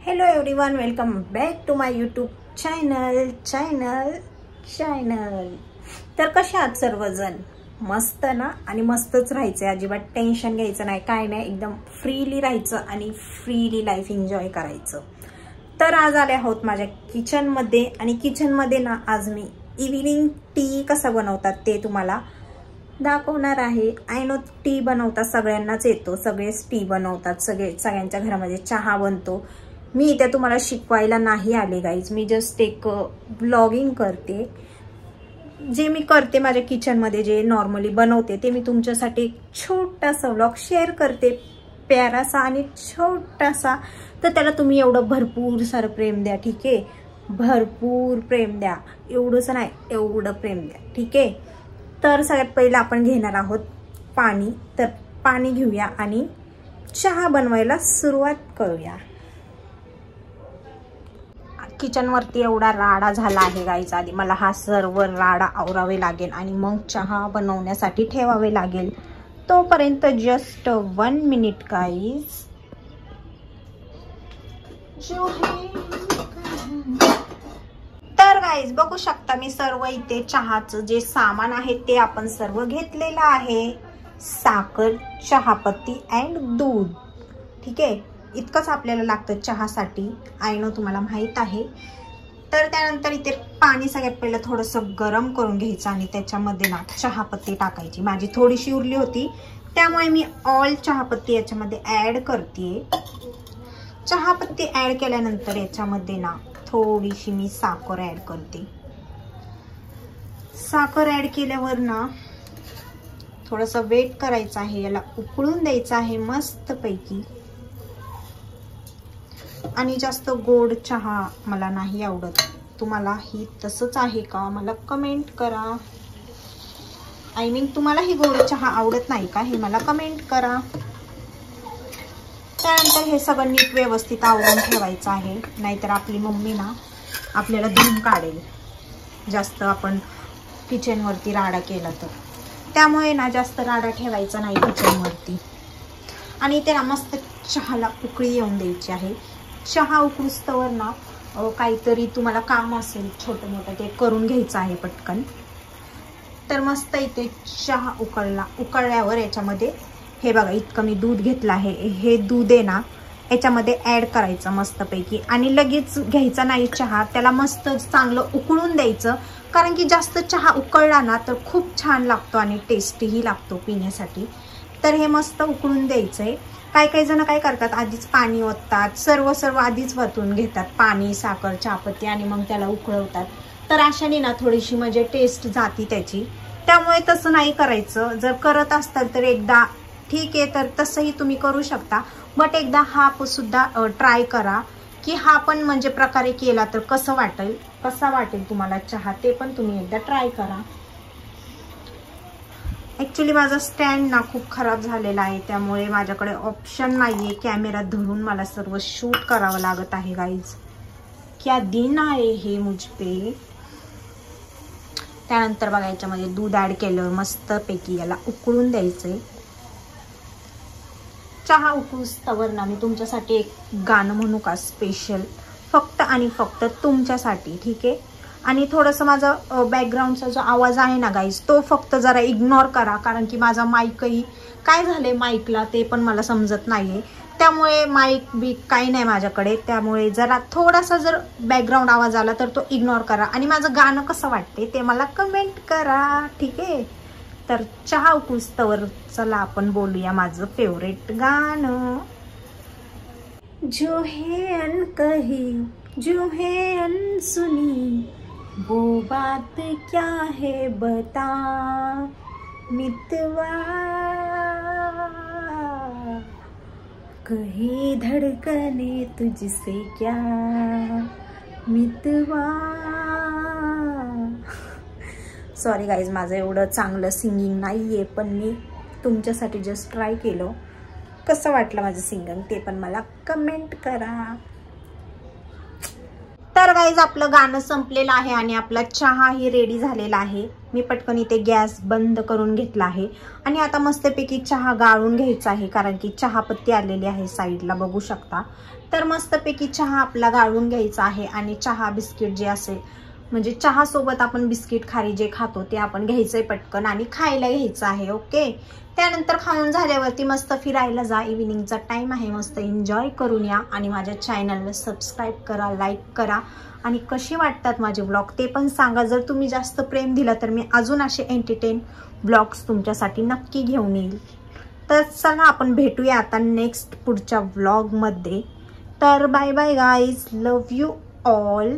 Hello everyone, welcome back to my YouTube channel. तर कशा आहात सर्वजण? मस्त ना? आणि मस्तच राहायचं, अजिबात टेन्शन घ्यायचं नाही, काय नाही, एकदम फ्रीली राहायचं आणि फ्रीली लाईफ एन्जॉय करायचं. तर आज आले आहोत माझ्या किचनमध्ये आणि किचनमध्ये ना आज मी इव्हिनिंग टी कसा बनवतात ते तुम्हाला दाखवणार आहे. आय नो टी बनवतात सगळ्यांनाच येतो, सगळेच टी बनवतात, सगळ्यांच्या घरामध्ये चहा बनतो. मी इथे तुम्हाला शिकवायला नाही आले गाईज, मी जस्ट एक ब्लॉगिंग करते. जे मी करते माझ्या किचनमध्ये, जे नॉर्मली बनवते ते मी तुमच्यासाठी एक छोटासा व्लॉग शेअर करते, प्यारासा आणि छोटासा. तर त्याला तुम्ही एवढं भरपूर सारं प्रेम द्या, ठीक आहे? भरपूर प्रेम द्या, एवढंच नाही, एवढं प्रेम द्या, ठीक आहे? तर सगळ्यात पहिलं आपण घेणार आहोत पाणी. तर पाणी घेऊया आणि चहा बनवायला सुरुवात करूया. किचनवरती एवढा राडा झाला आहे गाईज, आधी मला हा सर्व राडा आवरावे लागेल आणि मग चहा बनवण्यासाठी ठेवावे लागेल. तोपर्यंत जस्ट 1 मिनिट गाईज. तर गाईज बघू शकता, मी सर्व इथे चहाचं जे सामान आहे ते आपण सर्व घेतलेलं आहे. साखर, चहापत्ती अँड दूध, ठीक आहे? इतकंच आपल्याला लागतं चहासाठी, आय नो तुम्हाला माहित आहे. तर त्यानंतर इथे पाणी सगळ्यात पहिलं थोडंसं गरम करून घ्यायचं आणि त्याच्यामध्ये ना चहापत्ती टाकायची. माझी थोडीशी उरली होती त्यामुळे मी ऑल चहापत्ती याच्यामध्ये ॲड करते. चहापत्ती ॲड केल्यानंतर याच्यामध्ये ना थोडीशी मी साखर ॲड करते. साखर ॲड केल्यावर ना थोडंसं वेट करायचं आहे, याला उकळून द्यायचं आहे मस्तपैकी. आणि जास्त गोड चहा मला नाही आवडत. तुम्हाला ही तसंच आहे का मला कमेंट करा. आय मीन तुम्हाला ही गोड चहा आवडत नाही का हे मला कमेंट करा. त्यानंतर हे सगळं नीट व्यवस्थित आवरून ठेवायचं आहे, नाहीतर आपली मम्मी ना आपल्याला धुवून काढेल जास्त आपण किचनवरती राडा केला तर. त्यामुळे ना जास्त राडा ठेवायचा नाही किचनवरती. आणि ते ना मस्त चहाला उकळी येऊन द्यायची आहे. चहा उकळूस्तवर ना काहीतरी तुम्हाला काम असेल छोटं मोठं ते करून घ्यायचं आहे पटकन. तर मस्त इथे चहा उकळल्यावर याच्यामध्ये हे बघा इतकं मी दूध घेतलं आहे. हे दूध आहे ना याच्यामध्ये ॲड करायचं मस्तपैकी आणि लगेच घ्यायचा नाही चहा, त्याला मस्त चांगलं उकळून द्यायचं. कारण की जास्त चहा उकळला ना तर खूप छान लागतो आणि टेस्टीही लागतो पिण्यासाठी. तर हे मस्त उकळून द्यायचं आहे. काही जण काय करतात, आधीच पाणी ओततात, सर्व आधीच वतून घेतात, पाणी, साखर, चहापत्ती, आणि मग त्याला उकळवतात. तर अशाने ना थोडीशी म्हणजे टेस्ट जाती त्याची. त्यामुळे तसं नाही करायचं. जर करत असताल तर एकदा ठीक आहे, तर तसंही तुम्ही करू शकता. बट एकदा हा सुद्धा ट्राय करा की हा पण म्हणजे प्रकारे केला तर कसा वाटेल तुम्हाला चहा, ते पण तुम्ही एकदा ट्राय करा. ॲक्च्युली माझा स्टँड ना खूप खराब झालेला आहे, त्यामुळे माझ्याकडे ऑप्शन नाही आहे, कॅमेरा धरून मला सर्व शूट करावं लागत आहे गाईज. क्या दिन आहे हे मुझपे. त्यानंतर बघा याच्यामध्ये दूध ॲड केलं मस्तपैकी, याला उकळून द्यायचंय. चहा उकळूस्तवर ना मी तुमच्यासाठी एक गाणं म्हणू का स्पेशल, फक्त आणि फक्त तुमच्यासाठी, ठीक आहे? आणि थोडंसं माझा बॅकग्राऊंडचा जो आवाज आहे ना गाईज तो फक्त जरा इग्नोर करा, कारण की माझा माईकही काय झालंय माईकला ते पण मला समजत नाहीये. त्यामुळे माईक बीक काही नाही माझ्याकडे, त्यामुळे जरा थोडासा जर बॅकग्राऊंड आवाज आला तर तो इग्नोर करा. आणि माझं गाणं कसं वाटते ते मला कमेंट करा, ठीक आहे? तर चहा उकळूस्तवर चला आपण बोलूया माझं फेवरेट गाणं. जो है अनकही, जो है अनसुनी, वो बात क्या है बता मितवा, कही धड़कने तुझसे क्या मितवा. सॉरी गाईज, माझं एवढं चांगलं सिंगिंग नाही आहे, पण मी तुमच्यासाठी जस्ट ट्राय केलं. कसं वाटलं माझं सिंगिंग ते पण मला कमेंट करा. तर गाईज आपलं गाणं संपलेलं आहे आणि आपला चहाही रेडी झालेला आहे. मी पटकन इथे गॅस बंद करून घेतला आहे आणि आता मस्तपैकी चहा गाळून घ्यायचा आहे, कारण की चहापत्ती आलेली आहे साईडला बघू शकता. तर मस्तपैकी चहा आपला गाळून घ्यायचा आहे आणि चहा बिस्किट जे असेल म्हणजे चहा सोबत आपण बिस्किट खारी जे खातो ते आपण घ्यायचंय पटकन आणि खायला घ्यायचं आहे. ओके, त्यानंतर खाऊन झाल्यावरती मस्त फिरायला जा. इव्हिनिंगचा टाइम आहे, मस्त एन्जॉय करून या आणि माझ्या चॅनलला सबस्क्राईब करा, लाईक करा आणि कशी वाटतात माझे ब्लॉग ते पण सांगा. जर तुम्ही जास्त प्रेम दिला तर मी अजून असे एंटरटेन ब्लॉग्स तुमच्यासाठी नक्की घेऊन येईल. तर चला आपण भेटूया आता नेक्स्ट पुढच्या व्लॉगमध्ये. तर bye bye guys, love you all.